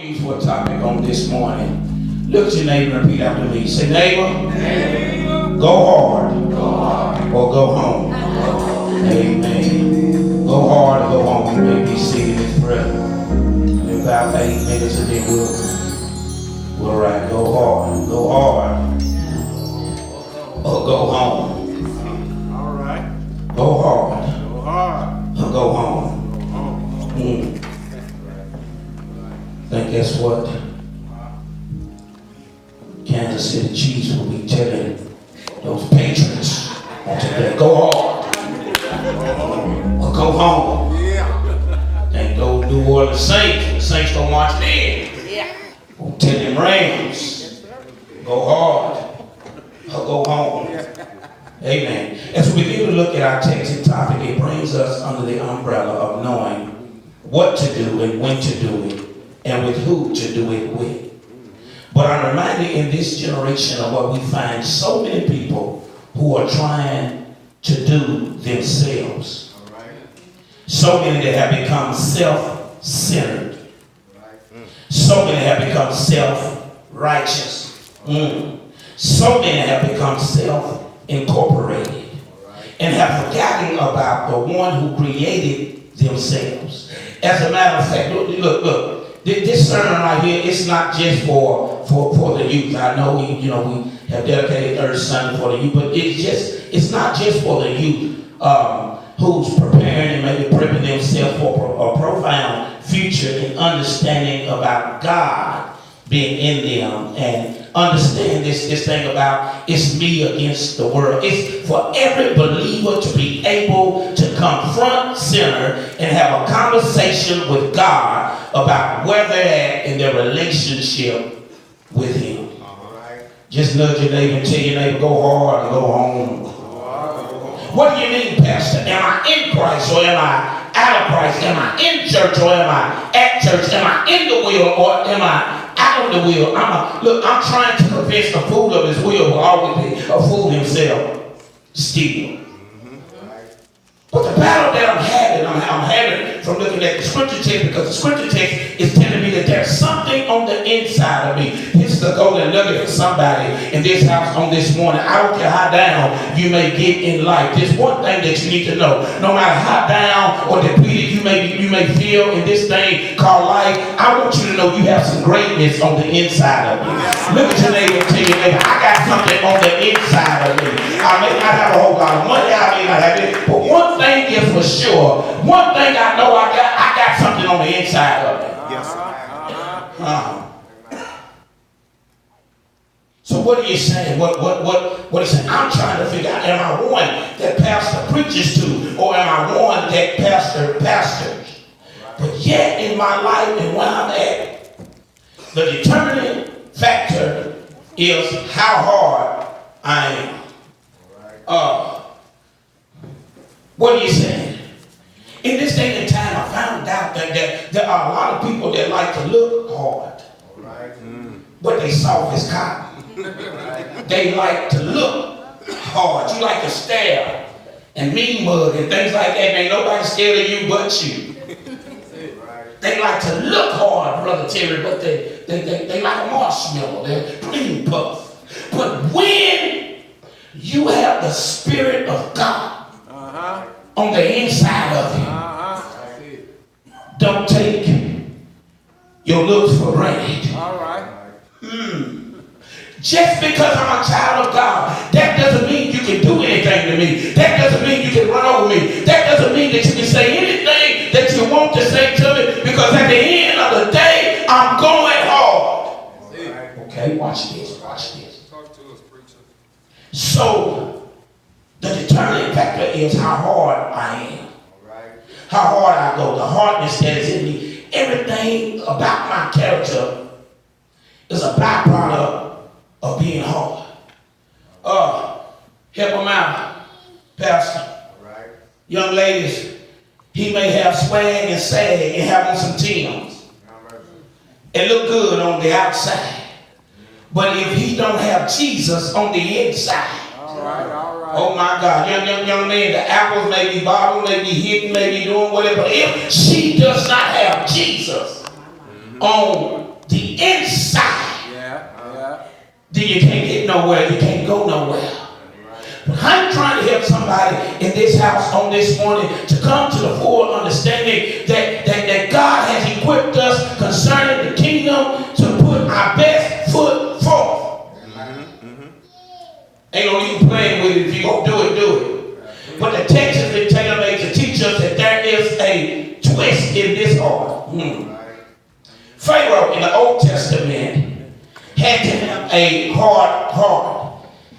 Use for a topic on this morning. Look at your neighbor and repeat after me. Say, neighbor, go hard, or go home. Amen. Go hard or go home. You may be seated in prayer. In about 8 minutes and then we'll right. Go hard, or go home. All right. Go hard, or go home. I think that's what Kansas City Chiefs will be telling those Patriots on today. Go hard or go home. And those New Orleans Saints, the Saints don't watch in. We'll tell them Rams, go hard or go home. Amen. As we begin to look at our text and topic, it brings us under the umbrella of knowing what to do and when to do it, and with who to do it with. But I'm reminded in this generation of what we find so many people who are trying to do themselves. So many that have become self-centered. So many have become self-righteous. So many have become self-incorporated and have forgotten about the one who created themselves. As a matter of fact, look. This sermon right here, it's not just for the youth. I know we have dedicated Third Sunday for the youth, but it's not just for the youth who's preparing and maybe prepping themselves for a profound future in understanding about God being in them and understand this thing about it's me against the world. It's for every believer to be able to come front center and have a conversation with God about where they're at in their relationship with Him. Just nudge your neighbor and tell your neighbor, go hard or go home. What do you mean, Pastor? Am I in Christ or am I out of Christ? Am I in church or am I at church? Am I in the will or am I out of the will? I'm trying to convince the fool of his will always be a fool himself still. But the battle that I'm having from looking at the scripture text, because the scripture text is telling me that there's something on the inside of me. This is the golden nugget for somebody in this house on this morning. I don't care how down you may get in life. There's one thing that you need to know. No matter how down or depleted you may feel in this thing called life, I want you to know you have some greatness on the inside of you. Look at your neighbor and tell your neighbor, I got something on the inside of me. I may not have a whole lot of money, I may not have it, but one thing is for sure. One thing I know I got something on the inside of me. So what are you saying? What are you saying? I'm trying to figure out, am I one that pastor preaches to, or am I one that pastor pastors? But yet in my life and where I'm at, the determining factor is how hard I am. What are you saying? In this day and time, I found out that there are a lot of people that like to look hard, but they soft as cotton. They like to look hard. You like to stare and mean mug and things like that. Ain't nobody scared of you but you. They like to look hard, Brother Terry, but they like a marshmallow. They're cream puff. But when you have the Spirit of God on the inside of you, don't take your looks for granted. All right. Just because I'm a child of God, that doesn't mean you can do anything to me. That doesn't mean you can run over me. That doesn't mean that you can say anything that you want to say to me, because at the end of the day, I'm going hard. Okay, watch this. Talk to us, preacher. So, the determining factor is how hard I am. How hard I go. The hardness that is in me. Everything about my character is a byproduct of being hard. Help them out, Pastor. Young ladies, he may have swag and sag and have on some Timbs and look good on the outside. But if he don't have Jesus on the inside, all right. Oh my God, young man, the apples may be bottled, may be hidden, may be doing whatever. If she does not have Jesus on the inside, then you can't get nowhere. You can't go nowhere. But I'm trying to help somebody in this house on this morning to come to the full understanding that God has equipped us concerning the kingdom to put our best foot forth. Ain't no need playing with it. If you're going to do it, do it. But the text has been tailor-made to teach us that there is a twist in this heart. Pharaoh in the Old Testament had to have a hard heart.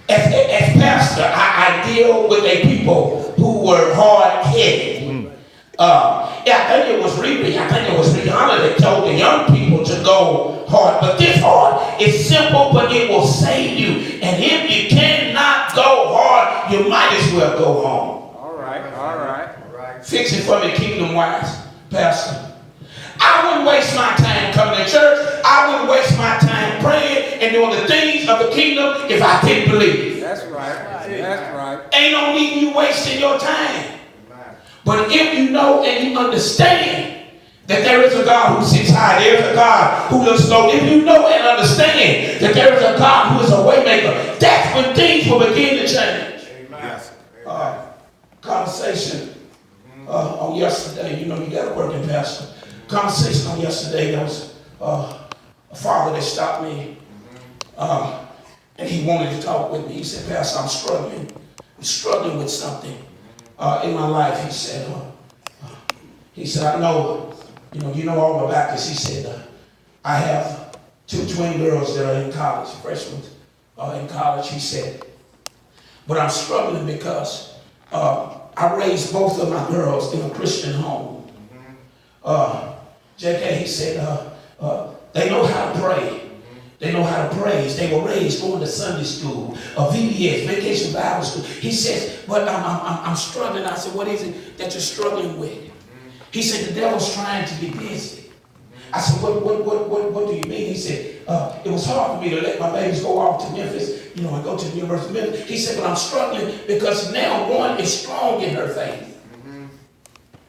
As pastor, I deal with a people who were hard-headed. I think it was Rihanna that told the young people to go hard. But this hard is simple, but it will save you. And if you cannot go hard, you might as well go home. All right. Fix it for me, kingdom-wise, pastor. I wouldn't waste my time coming to church. I wouldn't waste my time praying and doing the things of the kingdom if I didn't believe. That's right. Ain't no need you wasting your time. But if you know and you understand that there is a God who sits high, there is a God who looks low, if you know and understand that there is a God who is a way maker, that's when things will begin to change. Conversation on yesterday, you got to work in pastor. Conversation on yesterday, there was a father that stopped me and he wanted to talk with me. He said, Pastor, I'm struggling with something in my life. He said, I know, you know all about this. He said, I have 2 twin girls that are in college, freshmen in college. He said, but I'm struggling because I raised both of my girls in a Christian home. JK, he said, they know how to pray. They know how to praise. They were raised going to Sunday school, VBS, Vacation Bible School. He says, but I'm struggling. I said, what is it that you're struggling with? He said, the devil's trying to be busy. I said, what do you mean? He said, it was hard for me to let my babies go off to Memphis, and go to the University of Memphis. He said, but I'm struggling because now one is strong in her faith.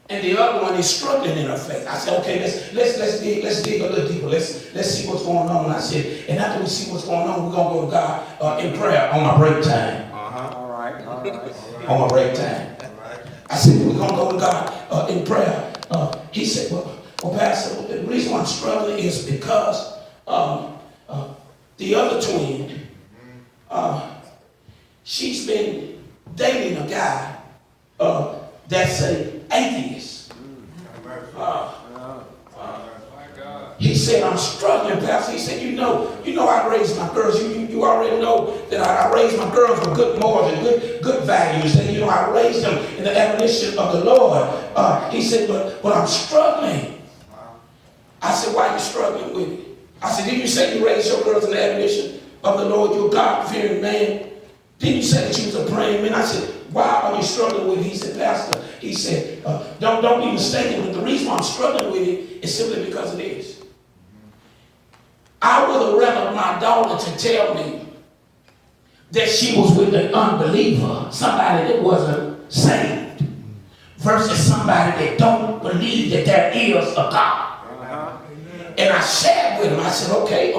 And the other one is struggling in her faith. I said, okay, let's dig a little deeper. Let's see what's going on. I said, and after we see what's going on, we're gonna go to God in prayer on my break time. All right. On my break time. I said, we're gonna go to God in prayer. He said, well, Pastor, the reason why I'm struggling is because the other twin, she's been dating a guy that's a atheist. He said, I'm struggling, Pastor. He said, you know I raised my girls. You already know that I raised my girls with good morals and good values. And I raised them in the admonition of the Lord. He said, but I'm struggling. I said, why are you struggling with it? I said, didn't you say you raised your girls in the admonition of the Lord? You're a God-fearing man. Didn't you say that you was a praying man? I said, why are you struggling with it? He said, Pastor, he said, don't be mistaken, but the reason why I'm struggling with it is simply because it is. I would have rather my daughter to tell me that she was with an unbeliever, somebody that wasn't saved, versus somebody that don't believe that there is a God. And I shared with him. I said, okay.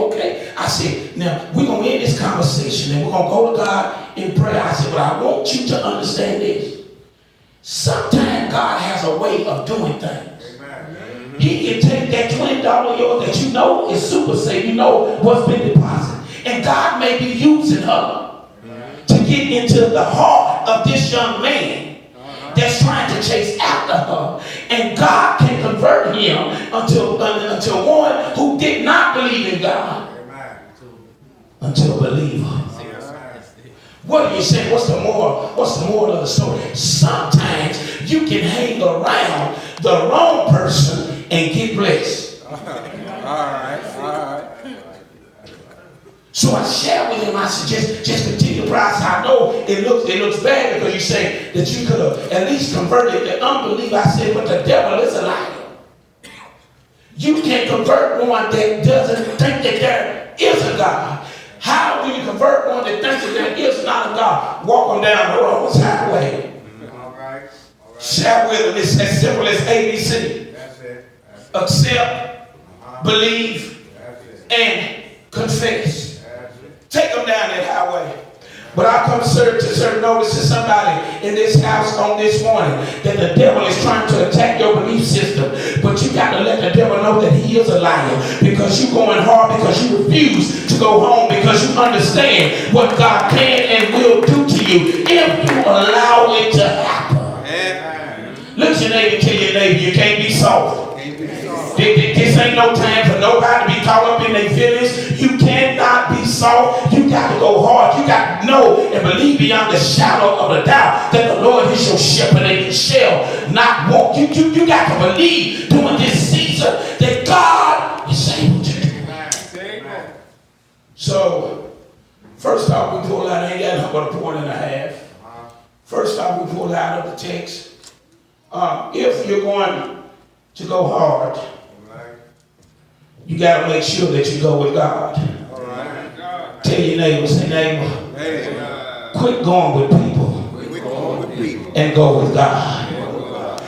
I said, now we're going to end this conversation and we're going to go to God in prayer. I said, but I want you to understand this. Sometimes God has a way of doing things. Amen. He can take that $20 of yours that you know is super safe, what's been deposited. And God may be using her to get into the heart of this young man that's trying to chase after her. And God can convert him until one who did not believe in God. Until a believer. What do you say? What's the moral of the story? Sometimes you can hang around the wrong person and get blessed. All right. So I shared with him, I said, just continue the process. I know it looks bad because you say that you could have at least converted the unbeliever. I said, but the devil is a liar. You can convert one that doesn't think that there is a God. How do you convert one that thinks that there is not a God? Walk them down the road highway. All right. Share with them. It's as simple as ABC. That's it. Accept, believe, and confess. Take them down that highway. But I come to serve notice to somebody in this house on this morning that the devil is trying to attack your belief system. But you got to let the devil know that he is a liar, because you're going hard because you refuse to go home, because you understand what God can and will do to you if you allow it to happen. Look at your neighbor and tell your neighbor, you can't be soft. This ain't no time for nobody to be caught up in their feelings. You cannot be soft. You got to go hard. You got to know and believe beyond the shadow of a doubt that the Lord is your shepherd and he shall not walk. You got to believe during this season that God is able to do. So, first off, we pull out, I ain't got but a point and a half. First off, we pull out of the text. If you're going to go hard, you got to make sure that you go with God. Tell your neighbor, say neighbor, quit going with people and go with God.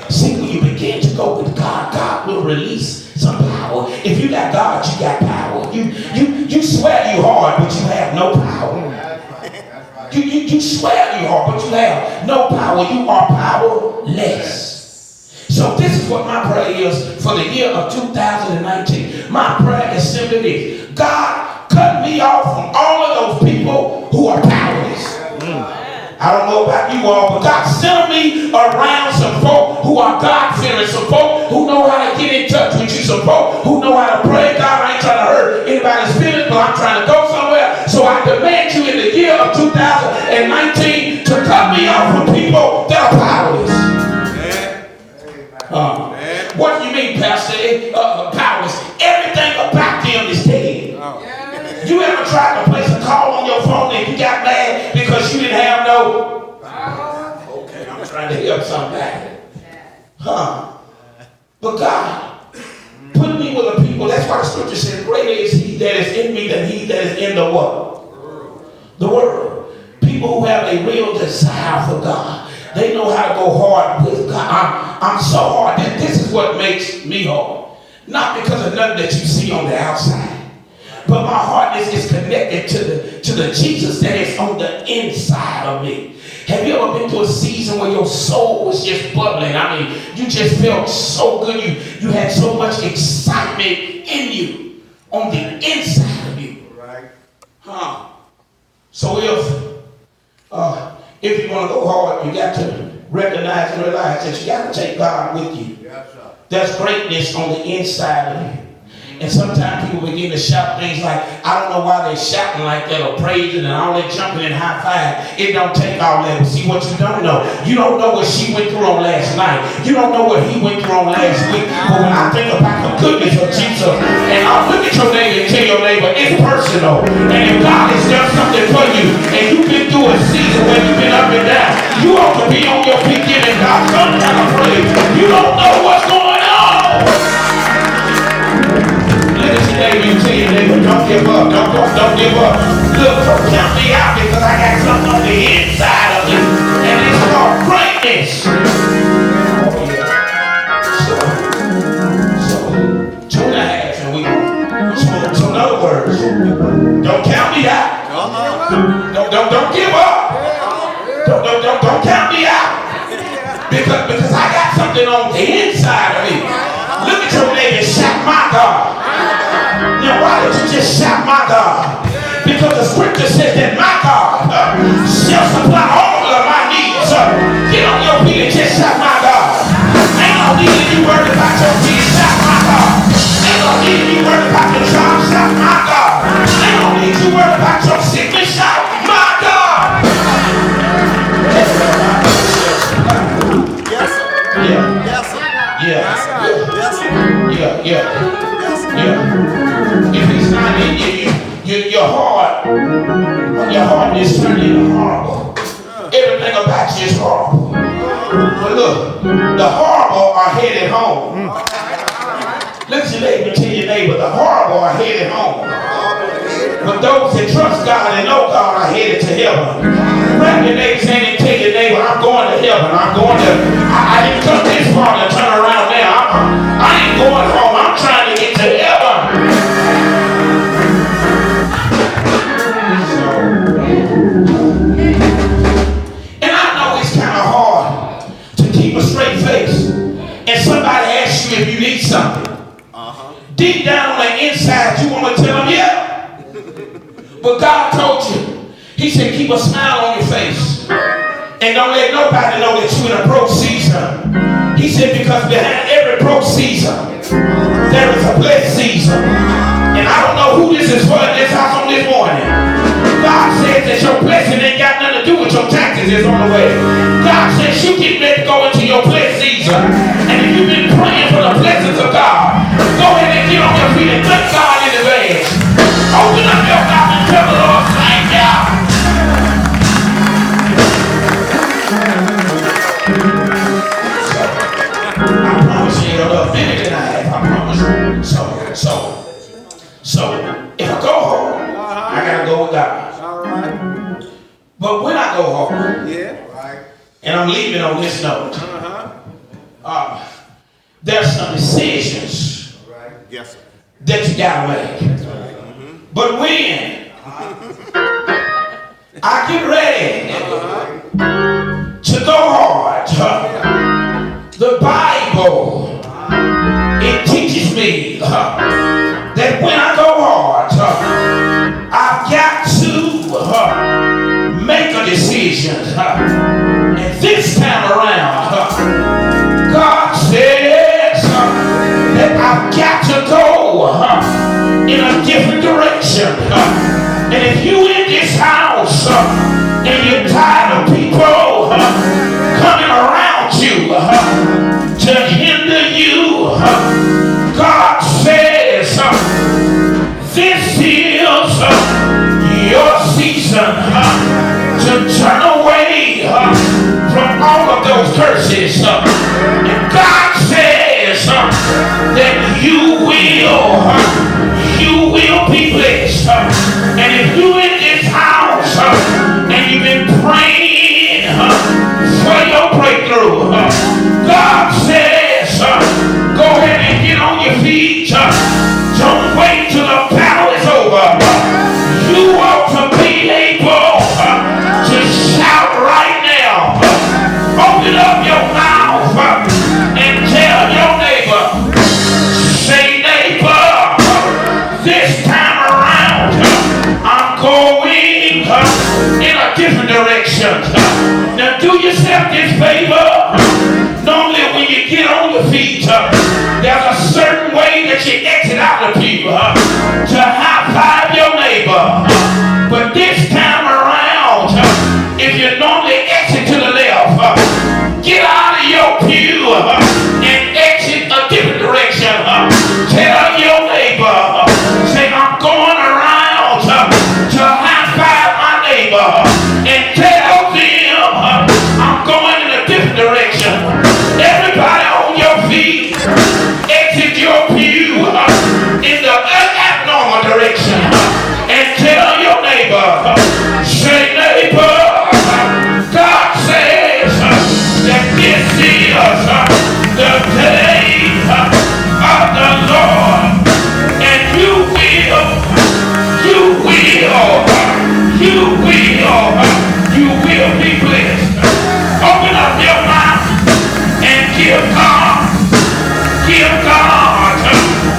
See, when you begin to go with God, God will release some power. If you got God, you got power. You swear you hard, but you have no power. You swear you hard, but you have no power. You are powerless. So this is what my prayer is for the year of 2019. My prayer is simply this: God, cut me off from all of those people who are powerless. I don't know about you all, but God sent me around some folk who are God-fearing, some folk who know how to get in touch with you, some folk who know how to pray. God, I ain't trying to hurt anybody's feelings, but I'm trying to go somewhere. So I demand you in the year of 2019 to cut me off from people that are powerless. What do you mean, Pastor? Powerless. Everything about them is dead. You ever tried to place a call on your phone and you got mad because you didn't have no? Okay, I'm trying to help somebody. But God put me with a people. That's why the scripture says, greater is he that is in me than he that is in the what? The world. People who have a real desire for God. They know how to go hard with God. I'm so hard that this is what makes me hard. Not because of nothing that you see on the outside. But my heart is connected to the Jesus that is on the inside of me. Have you ever been to a season where your soul was just bubbling? I mean, you just felt so good. You had so much excitement in you on the inside of you. Right. So if you want to go hard, you got to recognize and realize that you got to take God with you. Yes, sir. There's greatness on the inside of you. And sometimes people begin to shout things like, I don't know why they're shouting like that or praising and all that jumping and high five. It don't take all that. But see, what you don't know, you don't know what she went through on last night. You don't know what he went through on last week. But when I think about the goodness of Jesus, and I'll look at your neighbor and tell your neighbor, it's personal. And if God has done something for you, and you've been through a season where you've been up and down, you ought to be on your feet giving God some kind of praise. You don't know what's going on. You tell your neighbor, don't give up. Don't give up. Look, don't count me out because I got something on the inside of me. And it's called greatness. So 2.5 and we so in other words, don't count me out. Don't give up. Don't count me out. Because I got something on the inside of me. Look at your neighbor and shout, my God. Now, why did you just shout, my God? Because the scripture says that my God shall supply all of my needs. Get on your feet and just shout, my God. Ain't no need to be worried about your kids, shout, my God. Ain't no need to be worried about your job, shout, my God. Ain't no need to worry about your sickness, shout, my God. Yes, sir. Yeah. Yes, sir. Yeah. Yes, sir. Yeah. If he's not in you, your heart is turned into horrible. Everything about you is horrible. But look, the horrible are headed home. Look at your neighbor and tell your neighbor, the horrible are headed home. But those that trust God and know God are headed to heaven. Grab your neighbor's hand and tell your neighbor, I'm going to heaven. I didn't come this far to turn around now. I ain't going home. I'm trying to get to heaven. decide you want to tell them yeah. But God told you, he said, keep a smile on your face. And don't let nobody know that you're in a broke season. He said, because behind every broke season, there is a blessed season. And I don't know who this is for in this house on this morning. God says that your blessing ain't got nothing to do with your taxes is on the way. God says you get ready to go into your blessed season. And if you've been praying for the blessings of God, go ahead and get on your feet and thank God in advance. Open up your mouth and tell the Lord, thank God. I promise you it'll look better than I have. I promise you. So if I go home, I gotta go with God. All right. But when I go home, Yeah. Right. and I'm leaving on this note, there's some decisions Yes, sir. that you gotta make. But when I get ready to go hard, the Bible, it teaches me that when I go hard, I've got to make a decision. And this time around, God says that I've got to go in a different direction. And if you in this house and you're tired of people coming around you to hinder you, God says this is your season to turn away from all of those curses. And God says that you will be blessed. And if you in this house and you've been praying for your breakthrough, God says go ahead and get on your feet. Don't wait till the battle is over. You ought to be able to shout right now. Open up your mouth and tell your neighbor, say neighbor, this time around I'm going in a different direction. Now do yourself this favor. Normally when you get on your feet, there's a certain way that you exit out of people to high five your neighbor. But this time around, if you normally exit to the left, get out of your pew and exit a different direction. Tell your neighbor, say I'm going around to high five my neighbor and tell them I'm going in a different direction. Everybody on your feet, exit your pew in the abnormal direction and tell your neighbor, say neighbor, God says that this is the day of the Lord, and you will be blessed. Open up your mouth and give God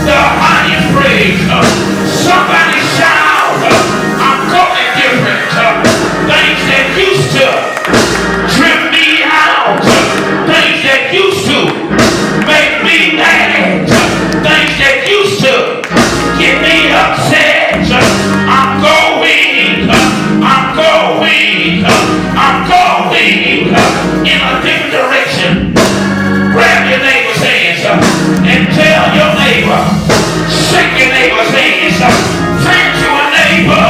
the highest praise. Somebody shout, I'm going different. Things that used to trip me out, things that used to make me mad, things that used to get me upset. I'm going in a different direction. Grab your neighbor's hands and tell your neighbor, shake your neighbor's hands, turn to a neighbor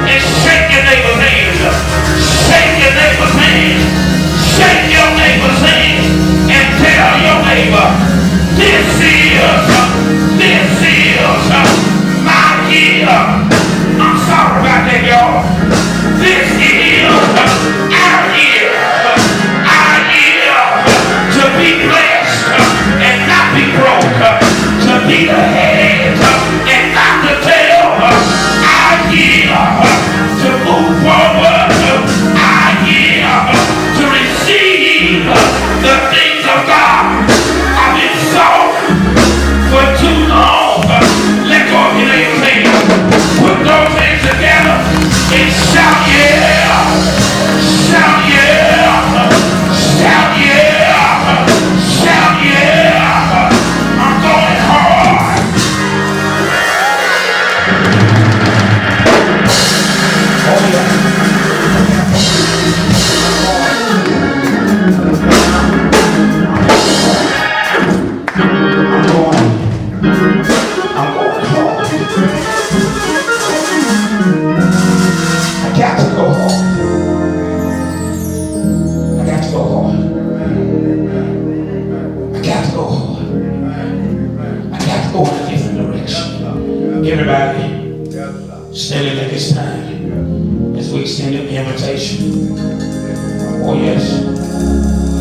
and shake your neighbor's hands, shake your neighbor's hands, shake your neighbor's hands and tell your neighbor, this is my year. I'm sorry about that, y'all. This is our year to be blessed and not be broke, to be the head and not the tail. Our year to move forward, our year to receive the things of God. I've been soft for too long. Let go of your neighbor. Standing at this time as we extend an invitation